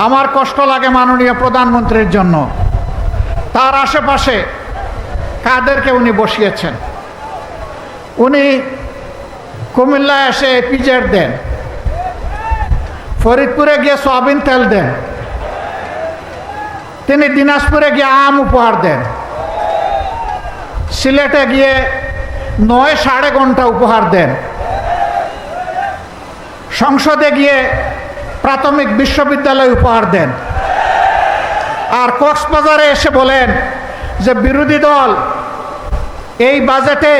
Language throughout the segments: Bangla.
আমার কষ্ট লাগে মাননীয় প্রধানমন্ত্রীর জন্য। তার আশেপাশে কাদেরকে উনি বসিয়েছেন? উনি কুমিল্লায় এসে পিজেড দেন, ফরিদপুরে গিয়ে সয়াবিন তেল দেন, তিনি দিনাজপুরে গিয়ে আম উপহার দেন, সিলেটে গিয়ে ৯.৫ ঘন্টা উপহার দেন, সংসদে গিয়ে প্রাথমিক বিশ্ববিদ্যালয় উপহার দেন, আর কক্সবাজারে এসে বলেন যে বিরোধী দল এই বাজেটে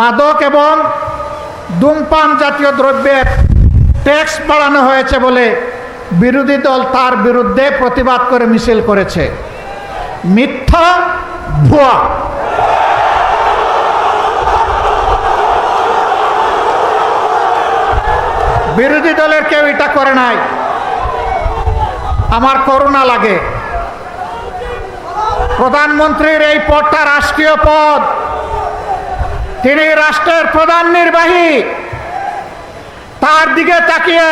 মাদক এবং ধূমপান জাতীয় দ্রব্যের ট্যাক্স বাড়ানো হয়েছে বলে বিরোধী দল তার বিরুদ্ধে প্রতিবাদ করে মিছিল করেছে। মিথ্যা, ভুয়া। বিরোধী দলের কেউ এটা করে নাই। আমার করুণা লাগে, প্রধানমন্ত্রীর এই পদটা রাষ্ট্রীয় পদ, তিনি রাষ্ট্রের প্রধান নির্বাহী, তার দিকে তাকিয়ে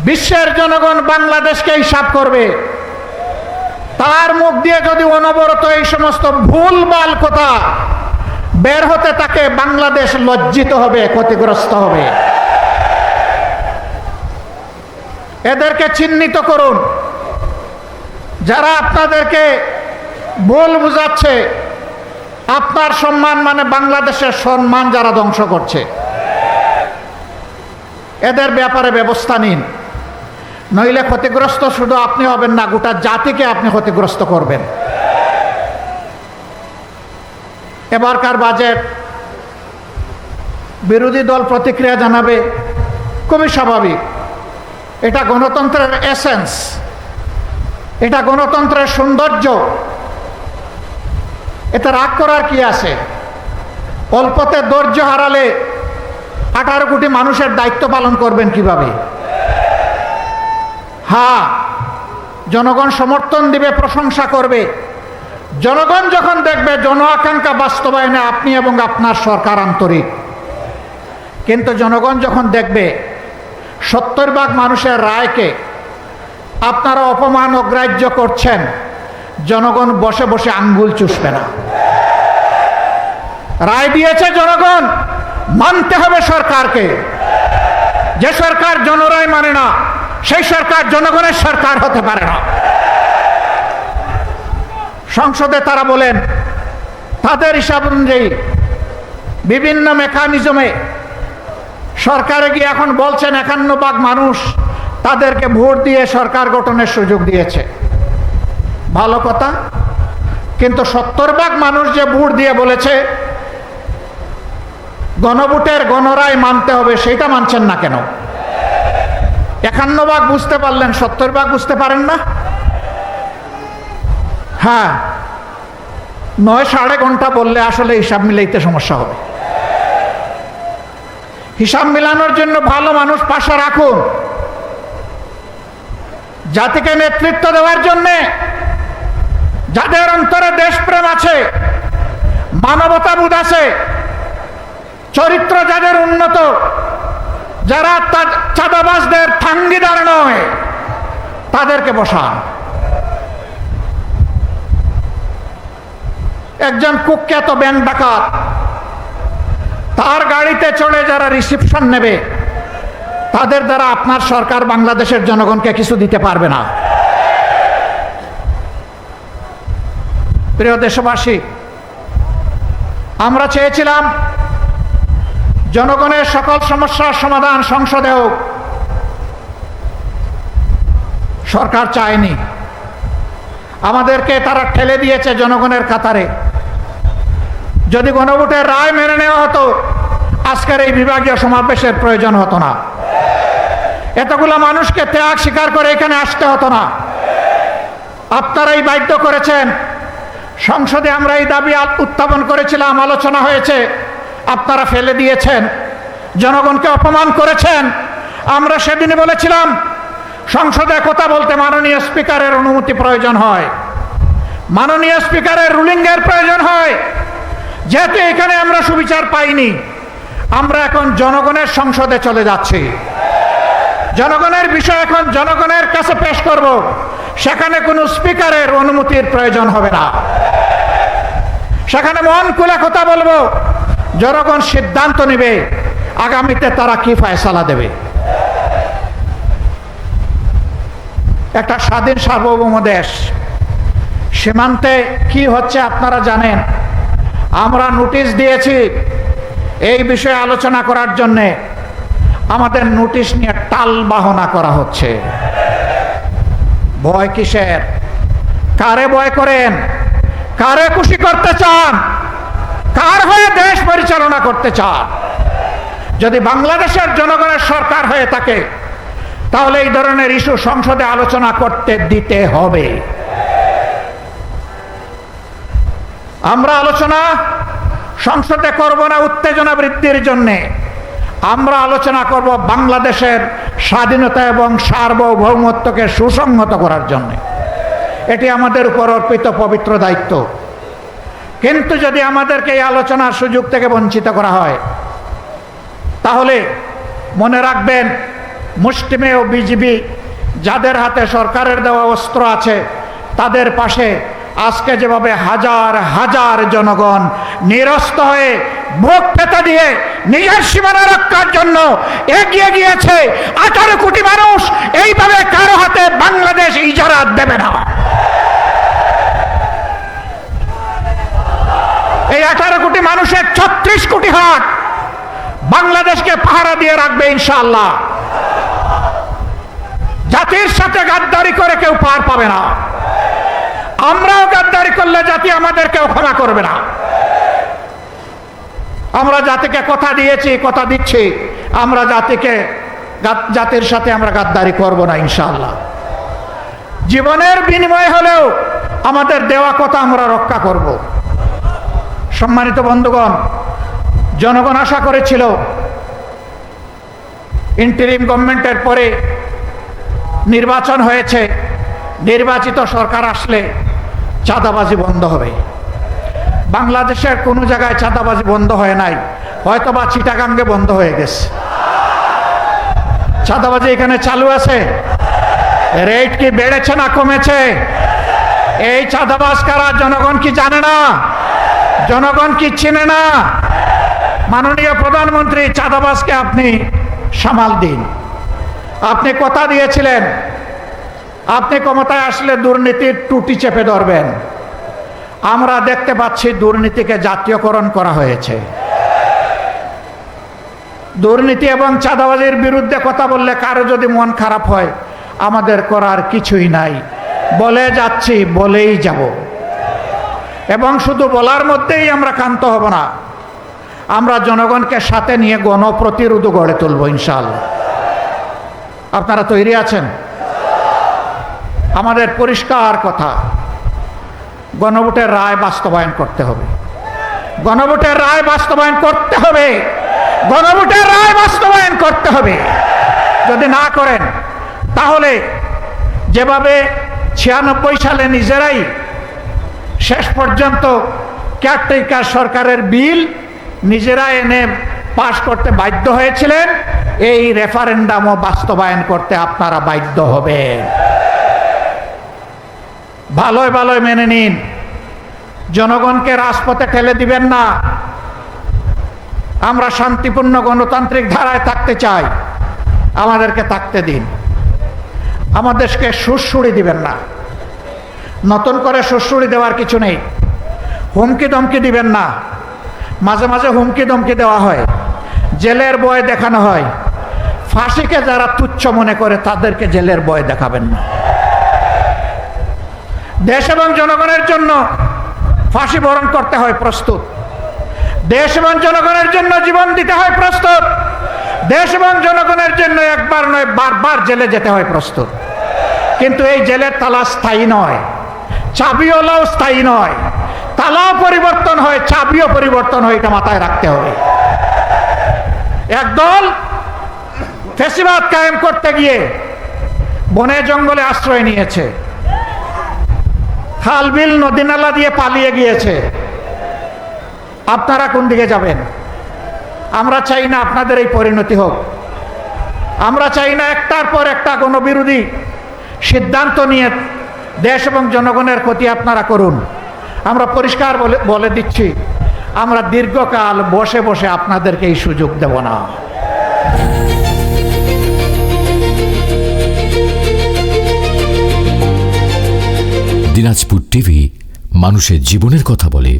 বিশ্বের জনগণ বাংলাদেশকে হিসাব করবে। তার মুখ দিয়ে যদি অনবরত এই সমস্ত ভুলভাল কথা বের হতে থাকে, বাংলাদেশ লজ্জিত হবে, ক্ষতিগ্রস্ত হবে। এদেরকে চিহ্নিত করুন, যারা আপনাদেরকে ভুল বুঝাচ্ছে। আপনার সম্মান মানে বাংলাদেশের সম্মান যারা ধ্বংস করছে, এদের ব্যাপারে ব্যবস্থা নিন, নইলে ক্ষতিগ্রস্ত শুধু আপনি হবেন না, গোটা জাতিকে আপনি ক্ষতিগ্রস্ত করবেন। এবারকার বাজেট বিরোধী দল প্রতিক্রিয়া জানাবে, খুবই স্বাভাবিক। এটা গণতন্ত্রের এসেন্স, এটা গণতন্ত্রের সৌন্দর্য। এতে রাগ করার কি আছে? অল্পতে ধৈর্য হারালে 18 কোটি মানুষের দায়িত্ব পালন করবেন কিভাবে? হ্যাঁ, জনগণ সমর্থন দিবে, প্রশংসা করবে। জনগণ যখন দেখবে জন আকাঙ্ক্ষা বাস্তবায়নে আপনি এবং আপনার সরকার আন্তরিক। কিন্তু জনগণ যখন দেখবে 70% মানুষের রায়কে আপনারা অপমান অগ্রাহ্য করছেন, জনগণ বসে বসে আঙ্গুল চুষবে না। রায় দিয়েছে জনগণ, মানতে হবে সরকারকে। যে সরকার জনরায় মানে না, সেই সরকার জনগণের সরকার হতে পারে না। সংসদে তারা বলেন তাদের হিসাব অনুযায়ী বিভিন্ন মেকানিজমে সরকারে গিয়ে এখন বলছেন 51% মানুষ তাদেরকে ভোট দিয়ে সরকার গঠনের সুযোগ দিয়েছে। ভালো কথা, কিন্তু 70% মানুষ যে ভোট দিয়ে বলেছে গণভোটের গণরায় মানতে হবে, সেইটা মানছেন না কেন? 51% বুঝতে পারলেন, 70% বুঝতে পারেন না? হ্যাঁ, 9.৫ ঘন্টা বললে আসলে হিসাব মিলাইতে সমস্যা হবে। হিসাব মিলানোর জন্য ভালো মানুষ পাশে রাখুন, জাতিকে নেতৃত্ব দেওয়ার জন্যে, যাদের অন্তরে দেশপ্রেম আছে, মানবতাবোধ আছে, চরিত্র যাদের উন্নত, যারা চাঁদাবাজদের ঠাঙ্গিদার নয়, তাদেরকে বসান। একজন কুখ্যাত ব্যাংক ডাকাত, তার গাড়িতে চড়ে যারা রিসিপশন নেবে, তাদের দ্বারা আপনার সরকার বাংলাদেশের জনগণকে কিছু দিতে পারবে না। প্রিয় দেশবাসী, আমরা চেয়েছিলাম জনগণের সকল সমস্যার সমাধান সংসদে হোক, সরকার চায়নি। আমাদেরকে তারা ঠেলে দিয়েছে জনগণের কাতারে। যদি গণভোটের রায় মেনে নেওয়া হতো, আজকের এই বিভাগীয় সমাবেশের প্রয়োজন হতো না, এতগুলো মানুষকে ত্যাগ স্বীকার করে এখানে আসতে হতো না। আপনারাই বাধ্য করেছেন। সংসদে আমরা এই দাবি উত্থাপন করেছিলাম, আলোচনা হয়েছে, আপনারা ফেলে দিয়েছেন, জনগণকে অপমান করেছেন। আমরা সেদিনই বলেছিলাম সংসদে কথা বলতে মাননীয় স্পিকারের অনুমতি প্রয়োজন হয়, মাননীয় স্পিকারের রুলিংয়ের প্রয়োজন হয়। যেহেতু এখানে আমরা সুবিচার পাইনি, আমরা এখন জনগণের সংসদে চলে যাচ্ছি। জনগণের বিষয় এখন জনগণের কাছে পেশ করব, সেখানে কোনো স্পিকারের অনুমতির প্রয়োজন হবে না। সেখানে মন খুলে কথা বলবো, জনগণ সিদ্ধান্ত নেবে আগামীতে তারা কি ফয়সালা দেবে। একটা স্বাধীন সার্বভৌম দেশ, সীমান্তে কি হচ্ছে আপনারা জানেন। আমরা নোটিশ দিয়েছি এই বিষয়ে আলোচনা করার জন্যে, আমাদের নোটিশ নিয়ে টাল বাহনা করা হচ্ছে। ভয় কিসের? কারে ভয় করেন? কারে খুশি করতে চান? কার হয়ে দেশ পরিচালনা করতে চান? যদি বাংলাদেশের জনগণের সরকার হয়ে থাকে তাহলে এই ধরনের ইস্যু সংসদে আলোচনা করতে দিতে হবে। আমরা আলোচনা সংসদে করব না উত্তেজনা বৃদ্ধির জন্যে, আমরা আলোচনা করব বাংলাদেশের স্বাধীনতা এবং সার্বভৌমত্বকে সুসংহত করার জন্য। এটি আমাদের উপর অর্পিত পবিত্র দায়িত্ব। কিন্তু যদি আমাদেরকে এই আলোচনার সুযোগ থেকে বঞ্চিত করা হয় তাহলে মনে রাখবেন, মুষ্টিমেয় বিজিবি যাদের হাতে সরকারের দেওয়া অস্ত্র আছে তাদের পাশে আজকে যেভাবে হাজার হাজার জনগণ নিরস্ত হয়ে বুক পেতে দিয়ে নিজের সীমানা রক্ষার জন্য এগিয়ে গিয়েছে, 18 কোটি মানুষ এইভাবে কারো হাতে বাংলাদেশ ইজারা দেবে না। এই 18 কোটি মানুষের 36 কোটি হাত বাংলাদেশকে পাহারা দিয়ে রাখবে ইনশাআল্লাহ। জাতির সাথে গাদ্দারি করে কেউ পার পাবে না। আমরাও গাদ্দারি করলে জাতি আমাদেরকেও ক্ষমা করবে না। আমরা জাতিকে কথা দিয়েছি, কথা দিচ্ছি, আমরা জাতির সাথে আমরা গাদ্দারি করব না ইনশাআল্লাহ। জীবনের বিনিময়ে হলেও আমাদের দেওয়া কথা আমরা রক্ষা করব। সম্মানিত বন্ধুগণ, জনগণ আশা করেছিল ইন্টারিম গভর্নমেন্টের পরে নির্বাচন হয়েছে, নির্বাচিত সরকার আসলে চাঁদাবাজি বন্ধ হবে। বাংলাদেশের কোনো জায়গায় চাঁদাবাজি বন্ধ হয় নাই, হয়তোবা চিটাগাঙ্গে বন্ধ হয়ে গেছে। চাঁদাবাজি এখানে চালু আছে। রেট কি বেড়েছে না কমেছে? এই চাঁদাবাজ কারা জনগণ কি জানে না? জনগণ কি চিনে না? মাননীয় প্রধানমন্ত্রী, চাঁদাবাজকে আপনি সামাল দিন। আপনি কথা দিয়েছিলেন আপনি ক্ষমতায় আসলে দুর্নীতির টুটি চেপে ধরবেন। আমরা দেখতে পাচ্ছি দুর্নীতিকে জাতীয়করণ করা হয়েছে। দুর্নীতি এবং চাঁদাবাজির বিরুদ্ধে কথা বললে কারো যদি মন খারাপ হয়, আমাদের করার কিছুই নাই, বলে যাচ্ছি, বলেই যাব। এবং শুধু বলার মধ্যেই আমরা ক্ষান্ত হব না, আমরা জনগণকে সাথে নিয়ে গণপ্রতিরোধ গড়ে তুলব ইনশাআল্লাহ। আপনারা তৈরি আছেন? আমাদের পরিষ্কার কথা, গণভোটের রায় বাস্তবায়ন করতে হবে। গণভোটের রায় বাস্তবায়ন করতে হবে। গণভোটের রায় বাস্তবায়ন করতে হবে। যদি না করেন তাহলে যেভাবে 96 সালে নিজেরাই শেষ পর্যন্ত কেয়ারটেকার সরকারের বিল নিজেরা এনে পাশ করতে বাধ্য হয়েছিলেন, এই রেফারেন্ডামও বাস্তবায়ন করতে আপনারা বাধ্য হবেন। ভালোই ভালোই মেনে নিন, জনগণকে রাজপথে ঠেলে দিবেন না। আমরা শান্তিপূর্ণ গণতান্ত্রিক ধারায় থাকতে চাই, আমাদেরকে থাকতে দিন। আমাদেরকে সুড়সুড়ি দিবেন না। নতুন করে সুড়সুড়ি দেওয়ার কিছু নেই। হুমকি ধমকি দিবেন না। মাঝে মাঝে হুমকি ধমকি দেওয়া হয়, জেলের ভয় দেখানো হয়। ফাঁসিকে যারা তুচ্ছ মনে করে তাদেরকে জেলের ভয় দেখাবেন না। দেশ এবং জনগণের জন্য ফাঁসি বরণ করতে হয় প্রস্তুত। দেশ এবং জনগণের জন্য জীবন দিতে হয় প্রস্তুত। দেশ এবং জনগণের জন্য একবার নয় বারবার জেলে যেতে হয় প্রস্তুত। কিন্তু এই জেলের তালা স্থায়ী নয়, চাবিওয়ালাও স্থায়ী নয়। তালাও পরিবর্তন হয়, চাবিও পরিবর্তন হয়, এটা মাথায় রাখতে হবে। একদল ফ্যাসিবাদ কায়েম করতে গিয়ে বনে জঙ্গলে আশ্রয় নিয়েছে, খাল বিল নদী নালা দিয়ে পালিয়ে গিয়েছে। আপনারা কোন দিকে যাবেন? আমরা চাই না আপনাদের এই পরিণতি হোক। আমরা চাই না একটার পর একটা গণবিরোধী সিদ্ধান্ত নিয়ে দেশ এবং জনগণের ক্ষতি আপনারা করুন। আমরা পরিষ্কার বলে দিচ্ছি, আমরা দীর্ঘকাল বসে বসে আপনাদেরকে এই সুযোগ দেব না। দিনাজপুর টিভি মানুষের জীবনের কথা বলে।